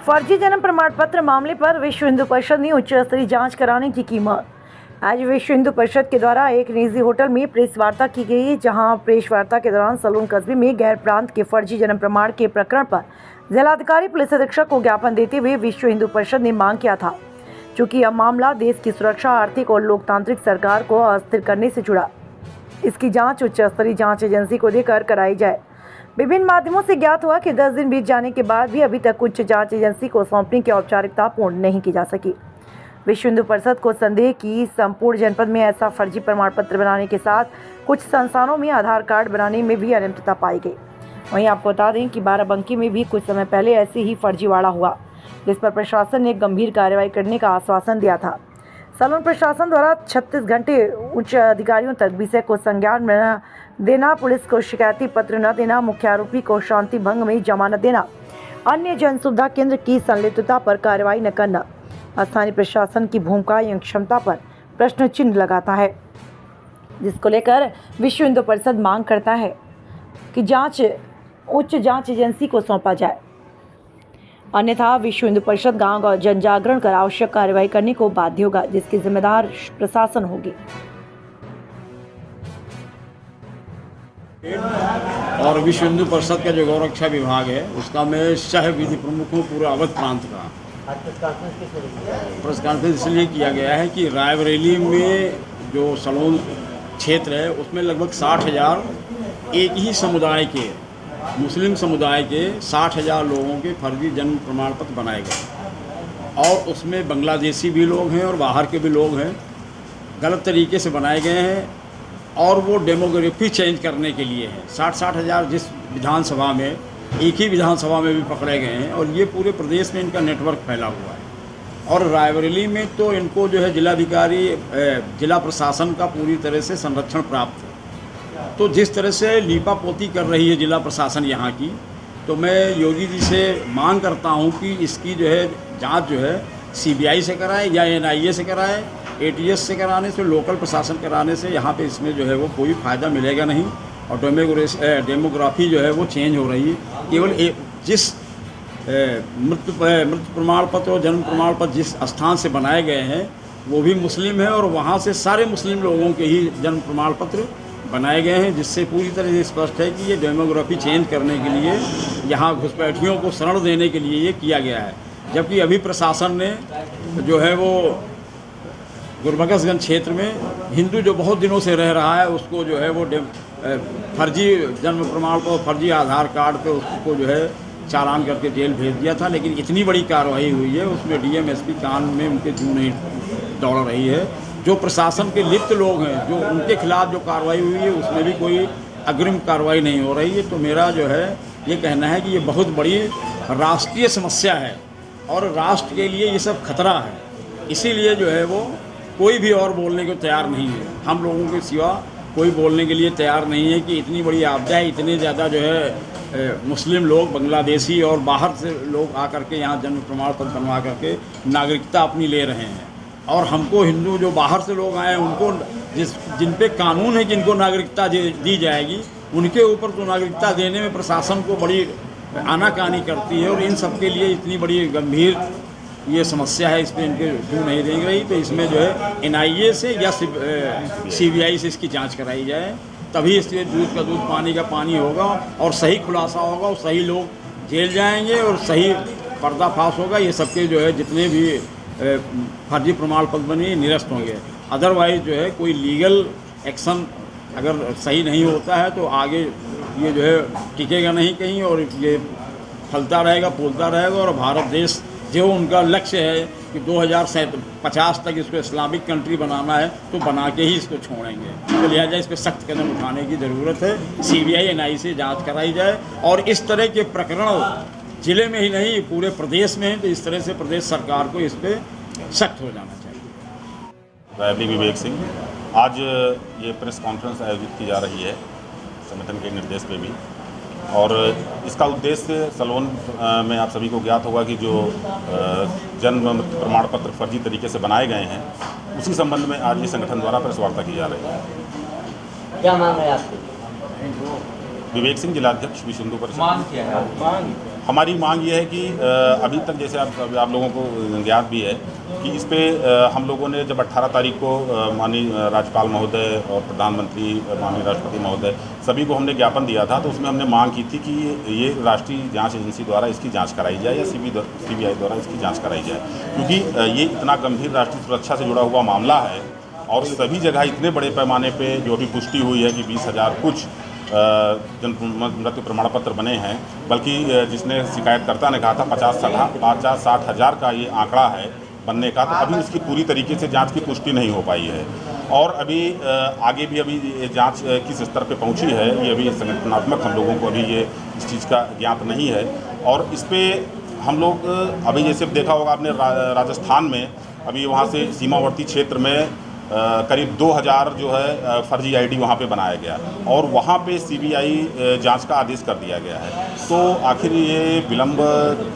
फर्जी जन्म प्रमाण पत्र मामले पर विश्व हिंदू परिषद ने उच्च स्तरीय जांच कराने की कीमत। आज विश्व हिंदू परिषद के द्वारा एक निजी होटल में प्रेस वार्ता की गई, जहां प्रेस वार्ता के दौरान सलोन कस्बे में गैर प्रांत के फर्जी जन्म प्रमाण के प्रकरण पर जिलाधिकारी पुलिस अधीक्षक को ज्ञापन देते हुए विश्व हिंदू परिषद ने मांग किया था, चूँकि यह मामला देश की सुरक्षा, आर्थिक और लोकतांत्रिक सरकार को अस्थिर करने से जुड़ा। इसकी जाँच उच्च स्तरीय जाँच एजेंसी को देकर कराई जाए। विभिन्न माध्यमों से ज्ञात हुआ कि 10 दिन बीत जाने के बाद भी अभी तक उच्च जांच एजेंसी को सौंपने की औपचारिकता पूर्ण नहीं की जा सकी। विश्व हिंदू परिषद को संदेह कि संपूर्ण जनपद में ऐसा फर्जी प्रमाण पत्र बनाने के साथ कुछ संस्थानों में आधार कार्ड बनाने में भी अनियमितता पाई गई। वहीं आपको बता दें कि बाराबंकी में भी कुछ समय पहले ऐसे ही फर्जीवाड़ा हुआ, जिस पर प्रशासन ने गंभीर कार्रवाई करने का आश्वासन दिया था। सलोन प्रशासन द्वारा 36 घंटे उच्च अधिकारियों तक विषय को संज्ञान में न देना, पुलिस को शिकायती पत्र न देना, मुख्य आरोपी को शांति भंग में जमानत देना, अन्य जन सुविधा केंद्र की संलिप्तता पर कार्रवाई न करना स्थानीय प्रशासन की भूमिका एवं क्षमता पर प्रश्न चिन्ह लगाता है, जिसको लेकर विश्व हिंदू परिषद मांग करता है कि जांच उच्च जांच एजेंसी को सौंपा जाए, अन्यथा विश्व हिंदू परिषद गांव जन जागरण कर आवश्यक कार्रवाई करने को बाध्य होगा, जिसकी जिम्मेदार प्रशासन होगी। और विश्व हिंदू परिषद का जो गौरक्षा विभाग है उसका मैं सह विधि प्रमुख हूँ पूरे अवध प्रांत का। प्रेस कॉन्फ्रेंस इसलिए किया गया है कि रायबरेली में जो सलोन क्षेत्र है उसमें लगभग 60,000 एक ही समुदाय के, मुस्लिम समुदाय के 60,000 लोगों के फर्जी जन्म प्रमाण पत्र बनाए गए और उसमें बांग्लादेशी भी लोग हैं और बाहर के भी लोग हैं। गलत तरीके से बनाए गए हैं और वो डेमोग्राफी चेंज करने के लिए है। 60,000 जिस विधानसभा में, एक ही विधानसभा में भी पकड़े गए हैं और ये पूरे प्रदेश में इनका नेटवर्क फैला हुआ है। और रायबरेली में तो इनको जो है जिलाधिकारी, जिला प्रशासन का पूरी तरह से संरक्षण प्राप्त है। तो जिस तरह से लीपापोती कर रही है जिला प्रशासन यहाँ की, तो मैं योगी जी से मांग करता हूँ कि इसकी जो है जाँच जो है CBI से कराएं या NIA से कराएं। ATS से कराने से, लोकल प्रशासन कराने से यहाँ पे इसमें जो है वो कोई फ़ायदा मिलेगा नहीं और डेमोग्राफी जो है वो चेंज हो रही है। केवल जिस मृत्यु प्रमाण पत्र और जन्म प्रमाण पत्र जिस स्थान से बनाए गए हैं वो भी मुस्लिम है और वहाँ से सारे मुस्लिम लोगों के ही जन्म प्रमाण पत्र बनाए गए हैं, जिससे पूरी तरह से स्पष्ट है कि ये डेमोग्राफी चेंज करने के लिए, यहाँ घुसपैठियों को शरण देने के लिए ये किया गया है। जबकि अभी प्रशासन ने जो है वो गुरबखशगंज क्षेत्र में हिंदू जो बहुत दिनों से रह रहा है उसको जो है वो फर्जी जन्म प्रमाण पर, फर्जी आधार कार्ड पे उसको जो है चालान करके जेल भेज दिया था। लेकिन इतनी बड़ी कार्रवाई हुई है उसमें DM SP कान में उनके जू नहीं दौड़ रही है। जो प्रशासन के लिप्त लोग हैं, जो उनके खिलाफ जो कार्रवाई हुई है उसमें भी कोई अग्रिम कार्रवाई नहीं हो रही है। तो मेरा जो है ये कहना है कि ये बहुत बड़ी राष्ट्रीय समस्या है और राष्ट्र के लिए ये सब खतरा है। इसीलिए जो है वो कोई भी और बोलने को तैयार नहीं है। हम लोगों के सिवा कोई बोलने के लिए तैयार नहीं है कि इतनी बड़ी आपदा है, इतने ज़्यादा जो है मुस्लिम लोग, बांग्लादेशी और बाहर से लोग आकर के यहाँ जन्म प्रमाण पत्र बनवा करके नागरिकता अपनी ले रहे हैं। और हमको हिंदू जो बाहर से लोग आए उनको जिन पे कानून है कि इनको नागरिकता दी जाएगी, उनके ऊपर तो नागरिकता देने में प्रशासन को बड़ी आनाकानी करती है। और इन सब के लिए इतनी बड़ी गंभीर ये समस्या है, इस पर इनके जू नहीं देंगे रही। तो इसमें जो है NIA से या CBI से इसकी जांच कराई जाए, तभी इसके दूध का दूध, पानी का पानी होगा और सही खुलासा होगा और सही लोग जेल जाएंगे और सही पर्दाफाश होगा। ये सबके जो है जितने भी फर्जी प्रमाण पत्र बने निरस्त होंगे। अदरवाइज जो है कोई लीगल एक्शन अगर सही नहीं होता है तो आगे ये जो है टिकेगा नहीं कहीं और ये फलता रहेगा, फूलता रहेगा। और भारत देश जो उनका लक्ष्य है कि 2050 तक इसको इस्लामिक कंट्री बनाना है, तो बना के ही इसको छोड़ेंगे। तो लिहाजा इस पर सख्त कदम उठाने की ज़रूरत है। CBI NIA से जांच कराई जाए और इस तरह के प्रकरण ज़िले में ही नहीं पूरे प्रदेश में है, तो इस तरह से प्रदेश सरकार को इस पर सख्त हो जाना चाहिए। रायबरेली विवेक सिंह, आज ये प्रेस कॉन्फ्रेंस आयोजित की जा रही है संगठन के निर्देश पे भी, और इसका उद्देश्य सलोन में आप सभी को ज्ञात होगा कि जो जन्म प्रमाण पत्र फर्जी तरीके से बनाए गए हैं, उसी संबंध में आज ये संगठन द्वारा प्रेस वार्ता की जा रही है। क्या मांग है आपकी? विवेक सिंह, जिलाध्यक्ष विश्व हिंदू परिषद। मांग क्या है? हमारी मांग ये है कि अभी तक जैसे आप लोगों को ज्ञात भी है कि इस पे हम लोगों ने जब 18 तारीख को माननीय राज्यपाल महोदय और प्रधानमंत्री माननीय राष्ट्रपति महोदय सभी को हमने ज्ञापन दिया था, तो उसमें हमने मांग की थी कि ये राष्ट्रीय जांच एजेंसी द्वारा इसकी जांच कराई जाए या सीबीआई द्वारा इसकी जांच कराई जाए, क्योंकि ये इतना गंभीर राष्ट्रीय सुरक्षा से जुड़ा हुआ मामला है और सभी जगह इतने बड़े पैमाने पे जो अभी पुष्टि हुई है कि 20,000 कुछ जन मृत्यु प्रमाण पत्र बने हैं, बल्कि जिसने शिकायतकर्ता ने कहा था 50-60 हज़ार का ये आंकड़ा है बनने का, तो अभी उसकी पूरी तरीके से जांच की पुष्टि नहीं हो पाई है। और अभी आगे भी अभी ये जांच किस स्तर पे पहुंची है ये अभी संगठनात्मक हम लोगों को अभी ये इस चीज़ का ज्ञात नहीं है। और इस पे हम लोग अभी जैसे देखा होगा आपने राजस्थान में अभी वहाँ से सीमावर्ती क्षेत्र में करीब 2000 जो है फर्जी आईडी वहाँ पे बनाया गया और वहाँ पे सीबीआई जांच का आदेश कर दिया गया है। तो आखिर ये विलंब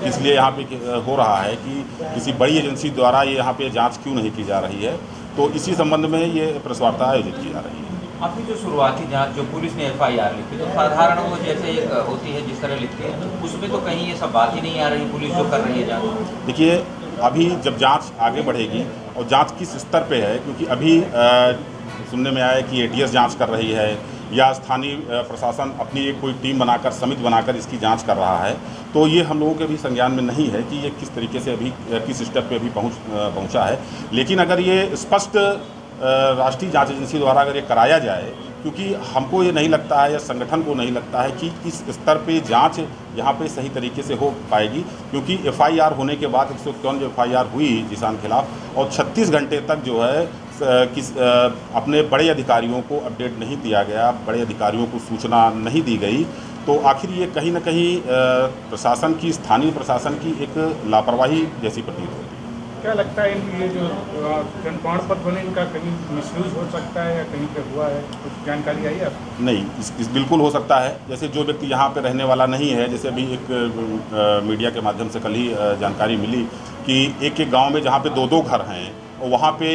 किस लिए यहाँ पे हो रहा है कि किसी बड़ी एजेंसी द्वारा ये यहाँ पे जांच क्यों नहीं की जा रही है, तो इसी संबंध में ये प्रेस वार्ता आयोजित की जा रही है। अभी जो शुरुआती जांच जो पुलिस ने FIR लिखी, तो साधारण वो जैसे एक होती है जिस तरह लिखती है, तो उसमें तो कहीं ये सब बात ही नहीं आ रही पुलिस जो कर रही है जांच। देखिए अभी जब जांच आगे बढ़ेगी और जांच किस स्तर पे है, क्योंकि अभी सुनने में आया कि ATS जांच कर रही है या स्थानीय प्रशासन अपनी एक कोई टीम बनाकर समिति बनाकर इसकी जांच कर रहा है, तो ये हम लोगों के भी संज्ञान में नहीं है कि ये किस तरीके से अभी किस स्टेप पे अभी पहुंचा है। लेकिन अगर ये स्पष्ट राष्ट्रीय जांच एजेंसी द्वारा अगर ये कराया जाए, क्योंकि हमको ये नहीं लगता है या संगठन को नहीं लगता है कि इस स्तर पे जांच यहाँ पे सही तरीके से हो पाएगी, क्योंकि FIR होने के बाद 151 जो FIR हुई जिसान खिलाफ और 36 घंटे तक जो है अपने बड़े अधिकारियों को अपडेट नहीं दिया गया, बड़े अधिकारियों को सूचना नहीं दी गई, तो आखिर ये कहीं ना कहीं प्रशासन की, स्थानीय प्रशासन की एक लापरवाही जैसी प्रतीत होती है। क्या लगता है ये जो जन प्रमाण पत्र बने इनका कहीं मिसयूज हो सकता है या कहीं पे हुआ है, कुछ जानकारी आई है आपको? नहीं, इस बिल्कुल हो सकता है। जैसे जो व्यक्ति यहाँ पे रहने वाला नहीं है, जैसे अभी एक मीडिया के माध्यम से कल ही जानकारी मिली कि एक गांव में जहाँ पे 2-2 घर हैं और वहाँ पे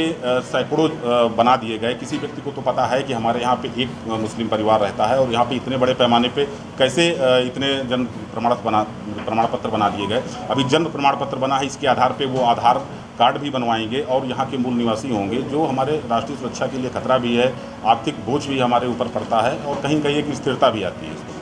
सैकड़ों बना दिए गए। किसी व्यक्ति को तो पता है कि हमारे यहाँ पे एक मुस्लिम परिवार रहता है और यहाँ पे इतने बड़े पैमाने पे कैसे इतने जन्म प्रमाण पत्र बना दिए गए। अभी जन्म प्रमाण पत्र बना है, इसके आधार पे वो आधार कार्ड भी बनवाएंगे और यहाँ के मूल निवासी होंगे, जो हमारे राष्ट्रीय सुरक्षा के लिए खतरा भी है, आर्थिक बोझ भी हमारे ऊपर पड़ता है और कहीं कहीं एक स्थिरता भी आती है इसको।